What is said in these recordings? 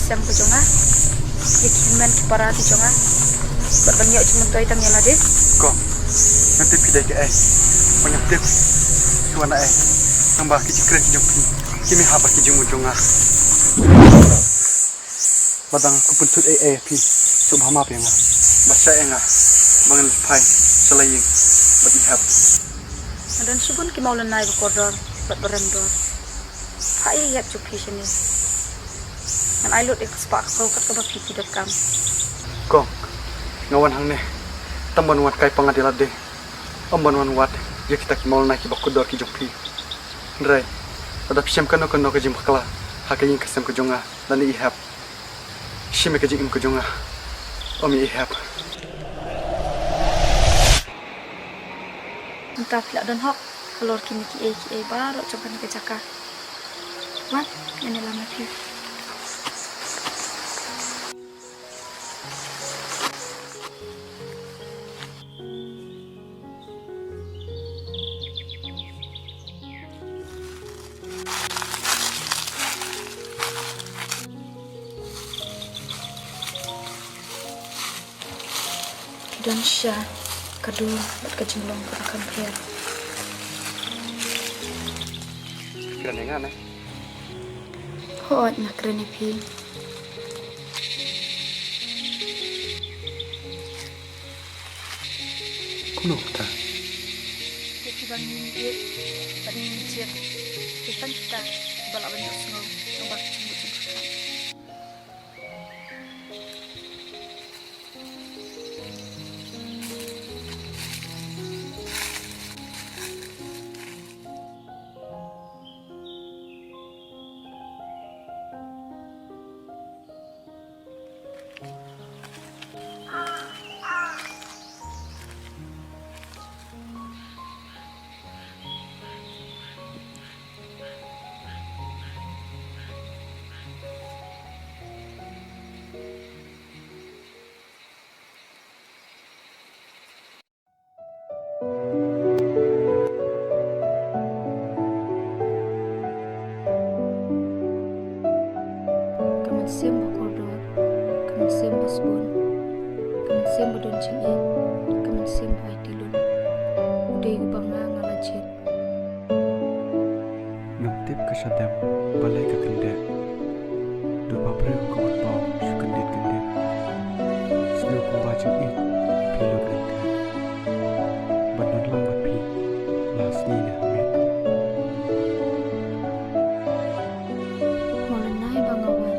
siang pejonga. Yakin para pejonga. Berbanyak cuma toy tam yang ada. Kok nanti pilih ke banyak tips tuan nambah kecikran kijung kimi haba kijung mujonga. Badang kupuntut pi subhama penga. Basa enga mangal pai selaying but ihap. Dan subun ki maulan nai berkodor bat berendor. Hai yap cuki sini. Dan I lot ekspak kau kat kebab pipi dekam. Kong ngawan hang ne tamban wat kai pangadilat de. Amban wan wat ya kita ki maulan nai ki bakudor ki jokpi. Ndrai ada pisam kano ke jim bakla hakayin kesem ke jonga dan ihap. Shime ke jim ke jonga. Omi ihap. Entah pula dan hok kalor kini ki baru coba ni ke cakap. Wan ini lama pi. Dan Syah kedua buat kejemlong akan biar. Keren engan Hot nak keren pi. Kuno ta. Jadi bangin dia, bangin ciat. Kita balak banyak snow, nombak cembut. Sim berkodor, kaman sim bersbun, kaman sim berdun cingi, kaman sim hai tilun. Udah ubang ngalajit. Ngintip kesadam balai ke kendek. Dua babril ke utbau kendit. Selu kumbaca pilot kendek. Bandun lambat pi, las ni dah met. Molenai bangawan.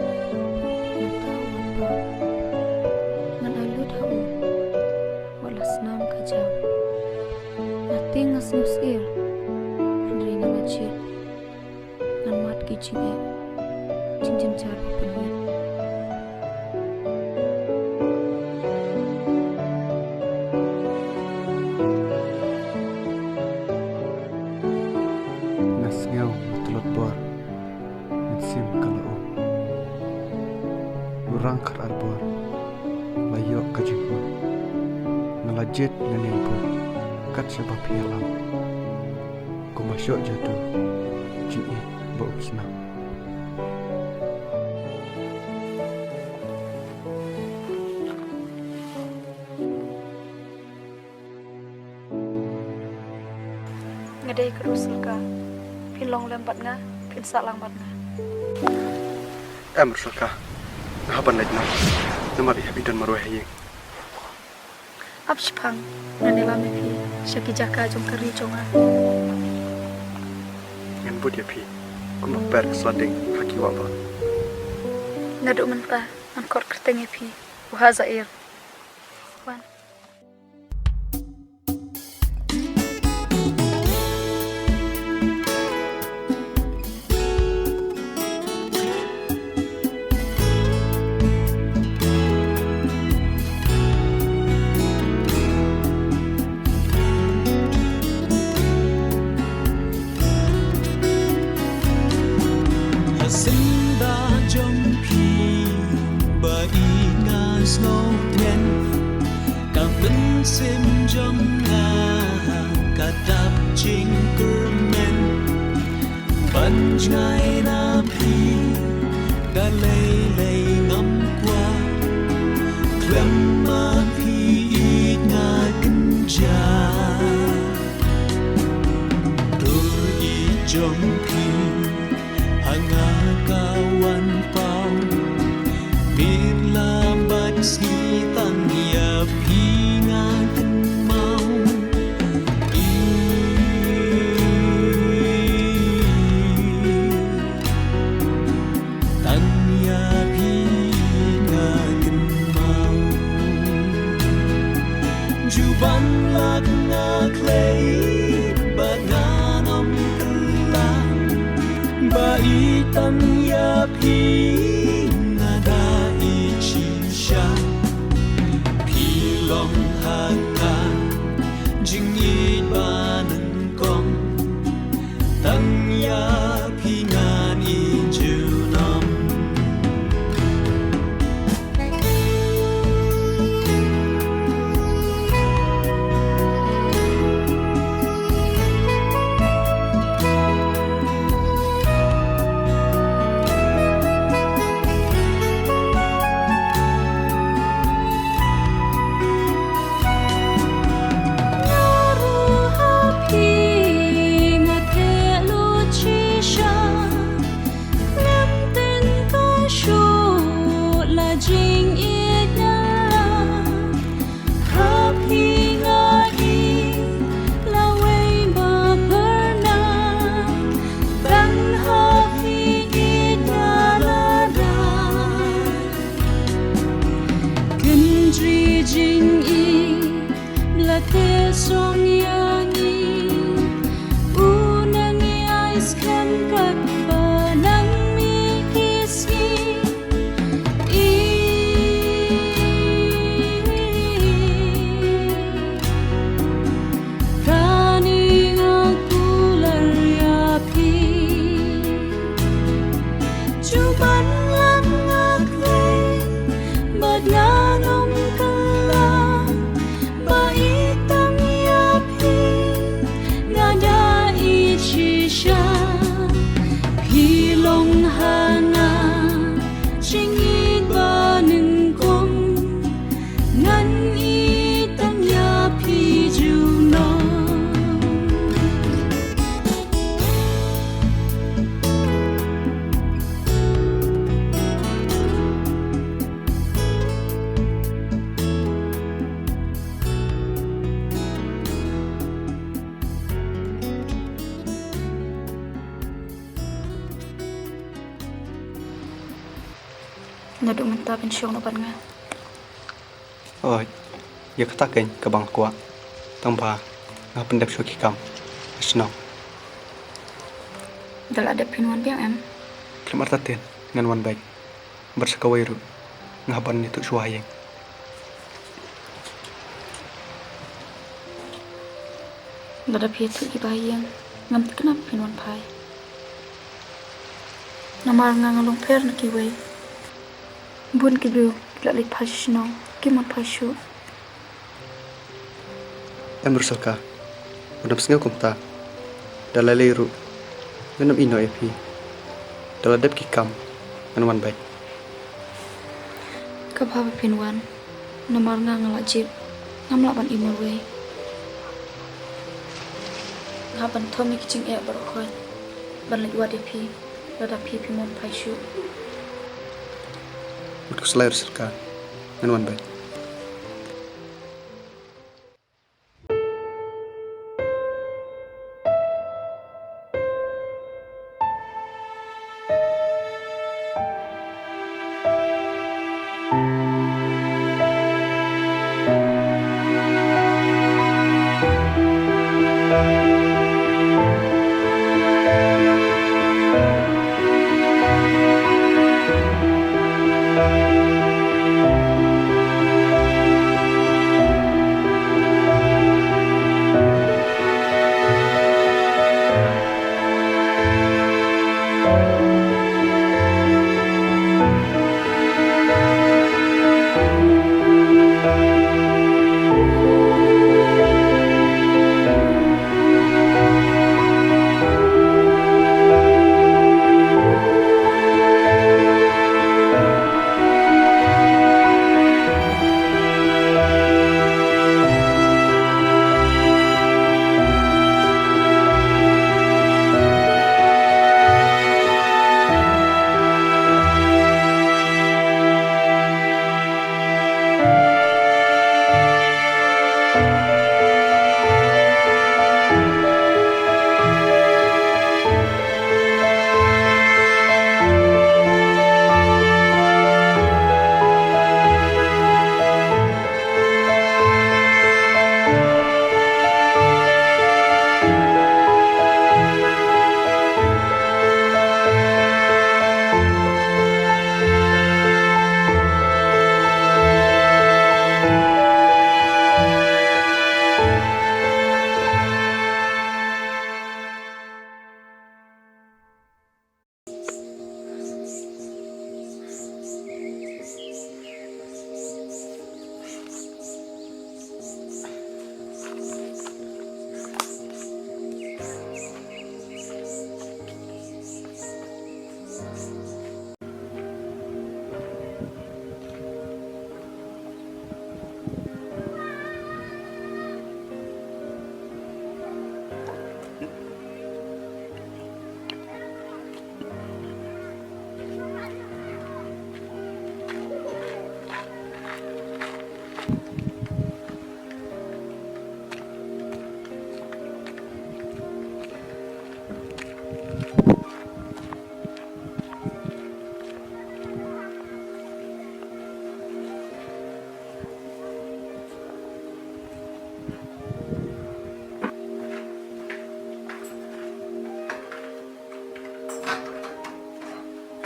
Tingas nus ir, Andri ngalajit, ngan mat kicing cincin car penuh. Nas ngau telot bor, nitsim kalau Lurang kar arbor, layok kajipur, ngalajit nganibur. Kat sebab hilang ku masuk jatuh cini bau senang Ngedai kerusul ka pilong lembat nga pinsak lambat nga rusul ka ngahaban lagi nama bihabidan maruah yang Abspang nanela mepi syaki jaka jong keri jonga. Ngan bud ya pi, kuno ber slading haki waba. Ngaduk mentah angkor kerteng pi, Hassaier. Wan. snow ten cảm vẫn xem trong nga cả đáp chính cơn men bận ngày na pi đã lấy ngắm qua clem mà khi ít ngà kinh gia đôi ít trong khi hàng ngà kawan pau biết làm bát si tăng ya phi ngà kinh mau ban lạc ngà clay ba ngà nom kala ba itan ya phi ngà da ichi sha phi long ha ka jing i ba nang kong tang ya phi ngà ni ju nam Naduk mentah pensiong na nga. Oi, ya katakin ke bang kuat. Tambah ngah pendap syuki kam. Senang. Dal ada pinuan piang em. Kelam artatin ngan wan baik. Bersekawairu ngah ban itu suayeng. Dal ada pietu ki bayang. Ngam kenapa pinuan pai. Namar ngalung per na kiway. Bun ki bru lalait pasno kimon pashu. Em berselka. Udam sengau kumta. Dalaliru. Nanam ino epi. Daladap ki kam ngan wan baik. Kabhaba pinuan. Namar ngalajib. Ngamlaban imurwe. Ngaban thomi kicing e barokhoi. Banlai wadepi. Ladapi pimon pashu. Untuk selayar serka ngan wan baik.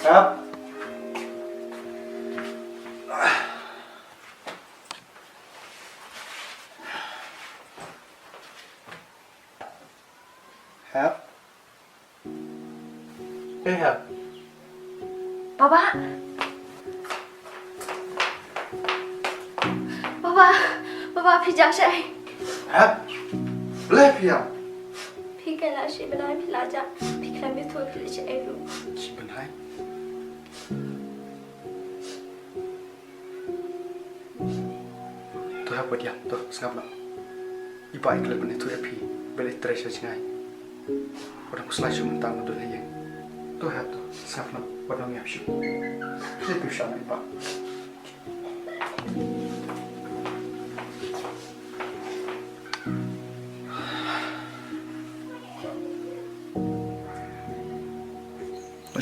ครับ ครับครับ Baba. Baba. Baba พี่จักใช่ ครับเล่พี่อ่ะ พี่กันละชิบะนายพี่ลาจ้ะพี่ใครไม่ทั่วพี่เลยใช่รู้ ชิบันไฮตัวครับเดียวตัวสงับละอีป่าอีกเลยมันตัวพี่เบลตรเชช่ไงวันนั้นสไลด์ชูมันตามมาดูเลยยังตัวครับตัวสงับละวันนั้นมีอะไรชูนี่พิชาอีป่า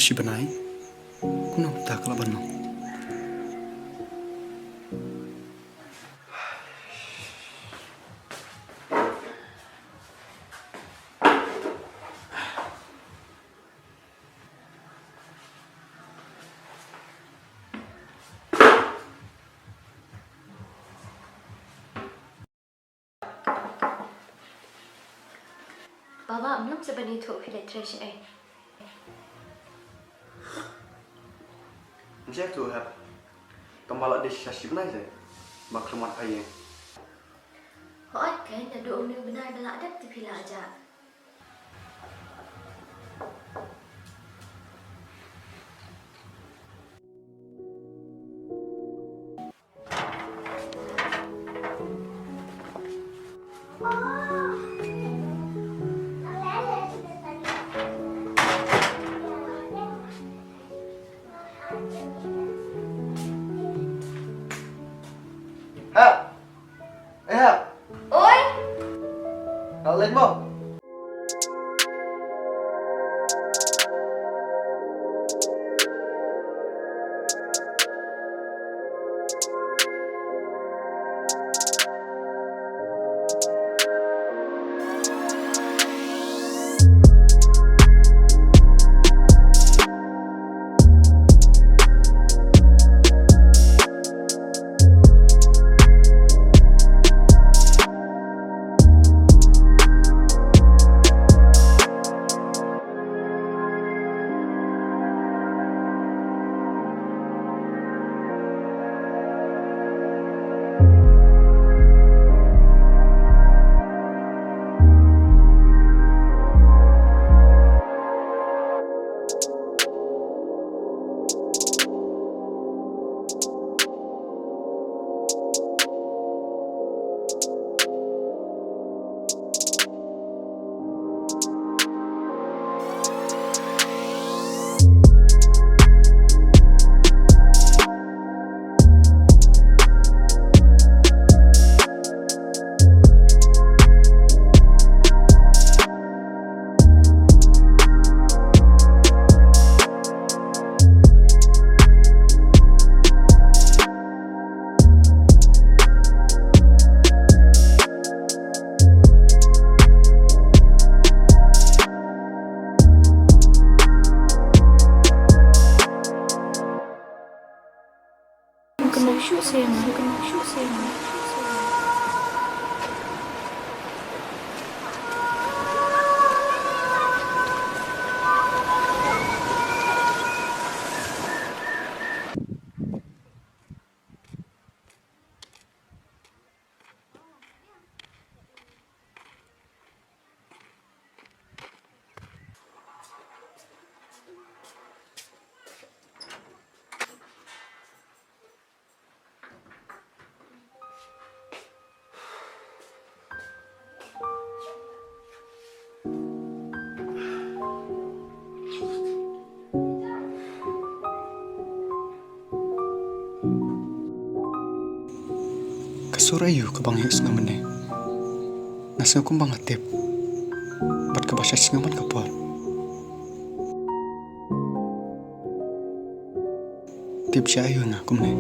ชิบะนายคุณน้องตากละบันน้องBaba มันจะเป็นในทั่วพี่เลยใช่ ไม่ใช่ตัวครับต้องมาละเดชชิบะนายเลยมาคลมันไปยัง Hỏi cái nhà đồ nương bên này là đất thì phi là dạ. Ha, ha, Ôi, nào lên không? Kasurayu ke bang yang sengaman ni. Nasa aku bang atip. Bat ke bahasa sengaman ke pot. Tip siya ayu na aku ni.